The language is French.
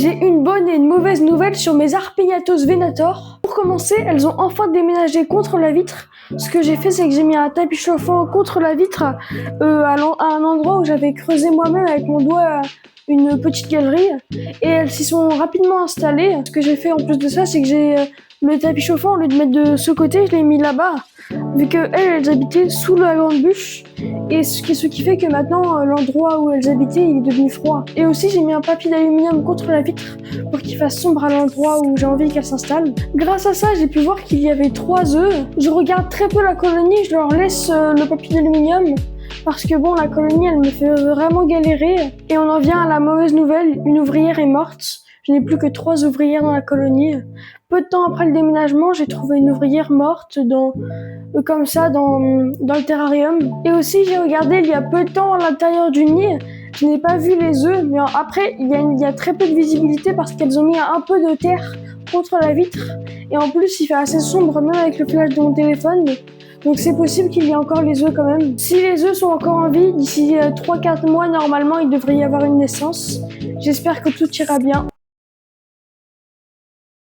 J'ai une bonne et une mauvaise nouvelle sur mes Arpeggiatos Venator. Pour commencer, elles ont enfin déménagé contre la vitre. Ce que j'ai fait, c'est que j'ai mis un tapis chauffant contre la vitre à un endroit où j'avais creusé moi-même avec mon doigt une petite galerie. Et elles s'y sont rapidement installées. Ce que j'ai fait en plus de ça, c'est que j'ai le tapis chauffant, au lieu de mettre de ce côté, je l'ai mis là-bas. Vu qu'elles habitaient sous la grande bûche. Et ce qui fait que maintenant, l'endroit où elles habitaient, il est devenu froid. Et aussi, j'ai mis un papier d'aluminium contre la vitre pour qu'il fasse sombre à l'endroit où j'ai envie qu'elles s'installent. Grâce à ça, j'ai pu voir qu'il y avait 3 œufs. Je regarde très peu la colonie, je leur laisse le papier d'aluminium. Parce que bon, la colonie, elle me fait vraiment galérer. Et on en vient à la mauvaise nouvelle, une ouvrière est morte. Je n'ai plus que 3 ouvrières dans la colonie. Peu de temps après le déménagement, j'ai trouvé une ouvrière morte comme ça dans le terrarium. Et aussi, j'ai regardé il y a peu de temps à l'intérieur du nid. Je n'ai pas vu les œufs, mais après, il y a très peu de visibilité parce qu'elles ont mis un peu de terre contre la vitre. Et en plus, il fait assez sombre même avec le flash de mon téléphone. Donc c'est possible qu'il y ait encore les œufs quand même. Si les œufs sont encore en vie, d'ici 3-4 mois, normalement, il devrait y avoir une naissance. J'espère que tout ira bien.